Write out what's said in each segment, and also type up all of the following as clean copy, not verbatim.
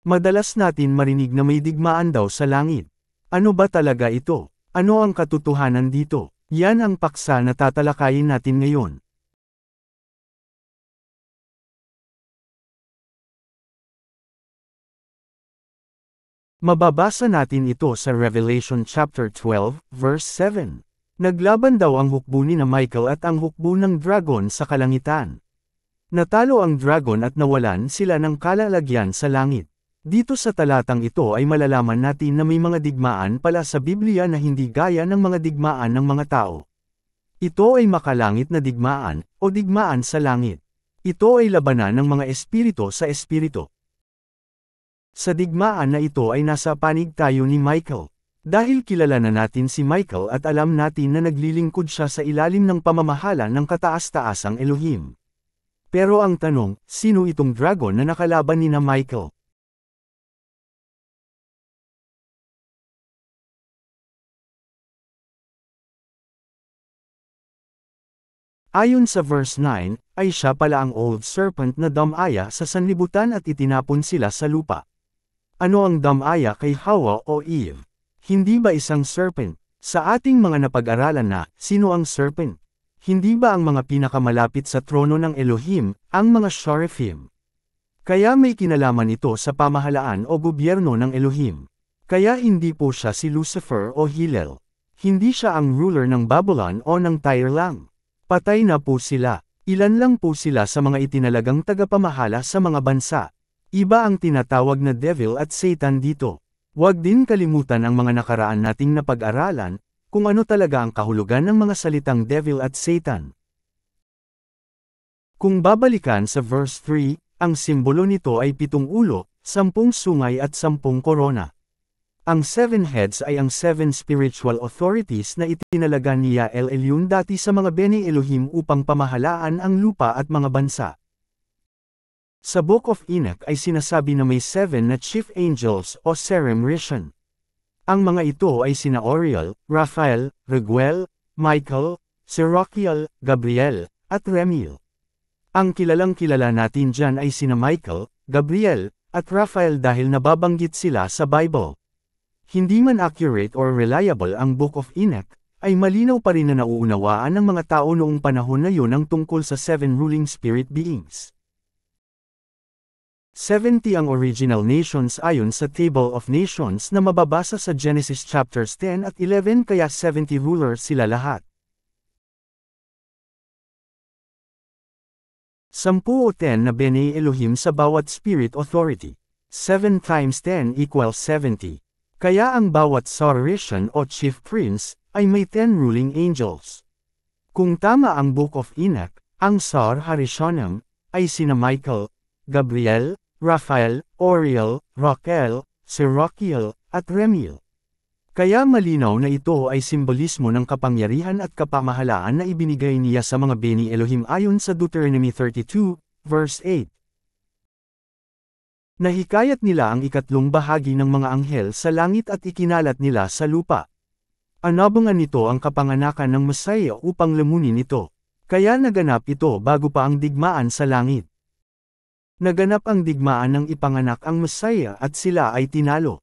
Madalas natin marinig na may digmaan daw sa langit. Ano ba talaga ito? Ano ang katotohanan dito? Yan ang paksa na tatalakayin natin ngayon. Mababasa natin ito sa Revelation chapter 12, verse 7. Naglaban daw ang hukbo ni Michael at ang hukbo ng dragon sa kalangitan. Natalo ang dragon at nawalan sila ng kalalagyan sa langit. Dito sa talatang ito ay malalaman natin na may mga digmaan pala sa Biblia na hindi gaya ng mga digmaan ng mga tao. Ito ay makalangit na digmaan, o digmaan sa langit. Ito ay labanan ng mga espiritu sa espiritu. Sa digmaan na ito ay nasa panig tayo ni Michael. Dahil kilala na natin si Michael at alam natin na naglilingkod siya sa ilalim ng pamamahala ng kataas-taasang Elohim. Pero ang tanong, sino itong dragon na nakalaban ni Michael? Ayon sa verse 9, ay siya pala ang old serpent na damaya sa sanlibutan at itinapon sila sa lupa. Ano ang damaya kay Hawa o Eve? Hindi ba isang serpent? Sa ating mga napag-aralan na, sino ang serpent? Hindi ba ang mga pinakamalapit sa trono ng Elohim, ang mga seraphim? Kaya may kinalaman ito sa pamahalaan o gobyerno ng Elohim. Kaya hindi po siya si Lucifer o Hillel. Hindi siya ang ruler ng Babylon o ng Tyre lang. Patay na po sila. Ilan lang po sila sa mga itinalagang tagapamahala sa mga bansa. Iba ang tinatawag na devil at Satan dito. Huwag din kalimutan ang mga nakaraan nating napag-aralan, kung ano talaga ang kahulugan ng mga salitang devil at Satan. Kung babalikan sa verse 3, ang simbolo nito ay 7 ulo, 10 sungay at 10 korona. Ang 7 heads ay ang 7 spiritual authorities na itinalaga ni El Elyon dati sa mga Bene Elohim upang pamahalaan ang lupa at mga bansa. Sa Book of Enoch ay sinasabi na may 7 na chief angels o Serem Rishon. Ang mga ito ay sina Oriel, Raphael, Raguel, Michael, Serachiel, Gabriel, at Remiel. Ang kilalang-kilala natin dyan ay sina Michael, Gabriel, at Raphael dahil nababanggit sila sa Bible. Hindi man accurate or reliable ang Book of Enoch, ay malinaw pa rin na nauunawaan ng mga tao noong panahon na yun ang tungkol sa 7 ruling spirit beings. 70 ang original nations ayon sa Table of Nations na mababasa sa Genesis chapters 10 at 11 kaya 70 rulers sila lahat. 10 o 10 na Bene Elohim sa bawat spirit authority. 7 times 10 equals 70. Kaya ang bawat Sarishan o chief prince ay may 10 ruling angels. Kung tama ang Book of Enoch, ang Sar Harishanim ay sina Michael, Gabriel, Raphael, Oriel, Raquel, Serachiel, at Remiel. Kaya malinaw na ito ay simbolismo ng kapangyarihan at kapamahalaan na ibinigay niya sa mga Bene Elohim ayon sa Deuteronomy 32, verse 8. Nahikayat nila ang ikatlong bahagi ng mga anghel sa langit at ikinalat nila sa lupa. Anabangan nito ang kapanganakan ng Messiah upang lamunin ito. Kaya naganap ito bago pa ang digmaan sa langit. Naganap ang digmaan ng ipanganak ang Messiah at sila ay tinalo.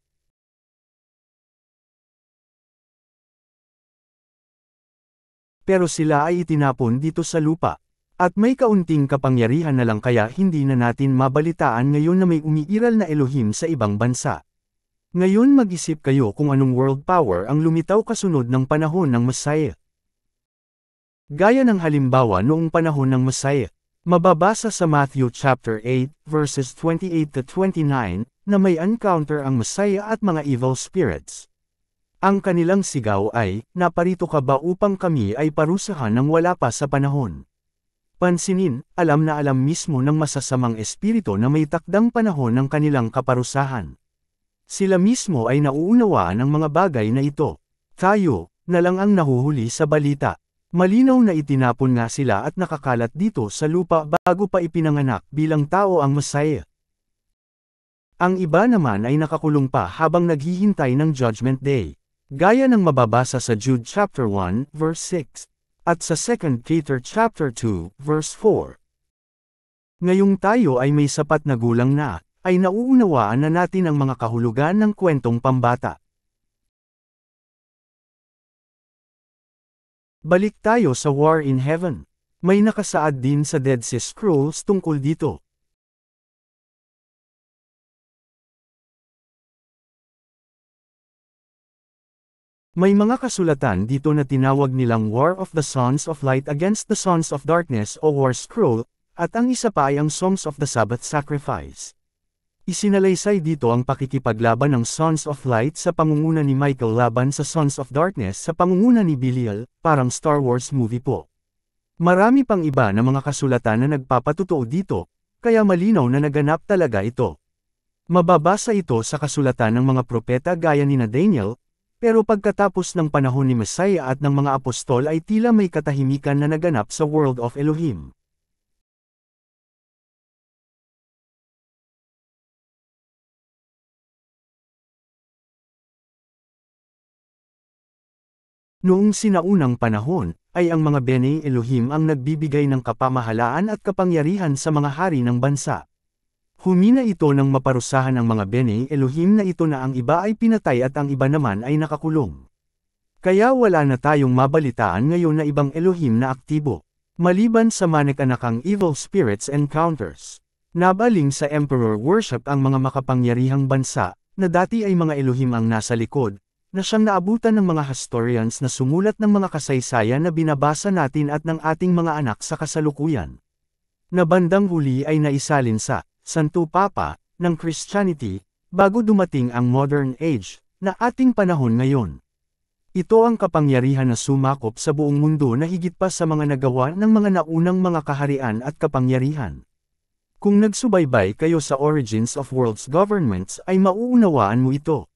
Pero sila ay itinapon dito sa lupa. At may kaunting kapangyarihan na lang kaya hindi na natin mabalitaan ngayon na may umiiral na Elohim sa ibang bansa. Ngayon mag-isip kayo kung anong world power ang lumitaw kasunod ng panahon ng Messiah. Gaya ng halimbawa noong panahon ng Messiah. Mababasa sa Matthew chapter 8, verses 28 to 29, na may encounter ang Messiah at mga evil spirits. Ang kanilang sigaw ay, "Naparito ka ba upang kami ay parusahan ng wala pa sa panahon?" Pansinin, alam na alam mismo ng masasamang espiritu na may takdang panahon ng kanilang kaparusahan. Sila mismo ay nauunawaan ang mga bagay na ito. Tayo, na lang ang nahuhuli sa balita. Malinaw na itinapon nga sila at nakakalat dito sa lupa bago pa ipinanganak bilang tao ang Messiah. Ang iba naman ay nakakulong pa habang naghihintay ng Judgment Day. Gaya ng mababasa sa Jude chapter 1, verse 6, at sa 2 Peter chapter 2, verse 4. Ngayong tayo ay may sapat na gulang na, ay nauunawaan na natin ang mga kahulugan ng kwentong pambata. Balik tayo sa War in Heaven. May nakasaad din sa Dead Sea Scrolls tungkol dito. May mga kasulatan dito na tinawag nilang War of the Sons of Light against the Sons of Darkness o War Scroll, at ang isa pa ay ang Songs of the Sabbath Sacrifice. Isinalaysay dito ang pakikipaglaban ng Sons of Light sa pangunguna ni Michael laban sa Sons of Darkness sa pangunguna ni Belial, parang Star Wars movie po. Marami pang iba na mga kasulatan na nagpapatotoo dito, kaya malinaw na naganap talaga ito. Mababasa ito sa kasulatan ng mga propeta gaya ni Daniel, pero pagkatapos ng panahon ni Messiah at ng mga apostol ay tila may katahimikan na naganap sa World of Elohim. Noong sinaunang panahon, ay ang mga Bene Elohim ang nagbibigay ng kapamahalaan at kapangyarihan sa mga hari ng bansa. Humina ito nang maparusahan ang mga Bene Elohim na ito na ang iba ay pinatay at ang iba naman ay nakakulong. Kaya wala na tayong mabalitaan ngayon na ibang Elohim na aktibo. Maliban sa manik-anakang evil spirits encounters. Nabaling sa emperor worship ang mga makapangyarihang bansa, na dati ay mga Elohim ang nasa likod, na siyang naabutan ng mga historians na sumulat ng mga kasaysayan na binabasa natin at ng ating mga anak sa kasalukuyan. Na bandang huli ay naisalin sa Santo Papa ng Christianity, bago dumating ang modern age, na ating panahon ngayon. Ito ang kapangyarihan na sumakop sa buong mundo na higit pa sa mga nagawa ng mga naunang mga kaharian at kapangyarihan. Kung nagsubaybay kayo sa Origins of World's Governments ay mauunawaan mo ito.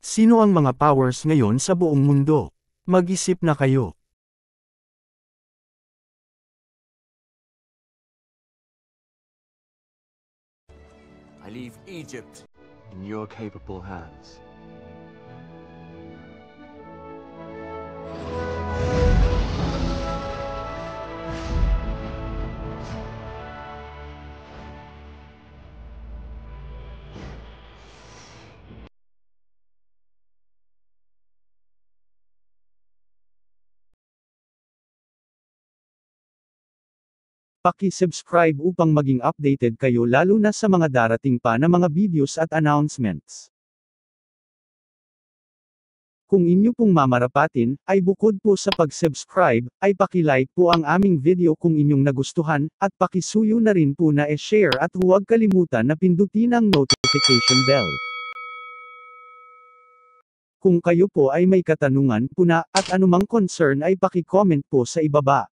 Sino ang mga powers ngayon sa buong mundo? Mag-isip na kayo. I leave Egypt in your capable hands. Paki-subscribe upang maging updated kayo lalo na sa mga darating pa na mga videos at announcements. Kung inyo pong mamarapatin, ay bukod po sa pag-subscribe, ay paki-like po ang aming video kung inyong nagustuhan, at paki-suyo na rin po na e-share at huwag kalimutan na pindutin ang notification bell. Kung kayo po ay may katanungan po na, at anumang concern ay paki-comment po sa ibaba.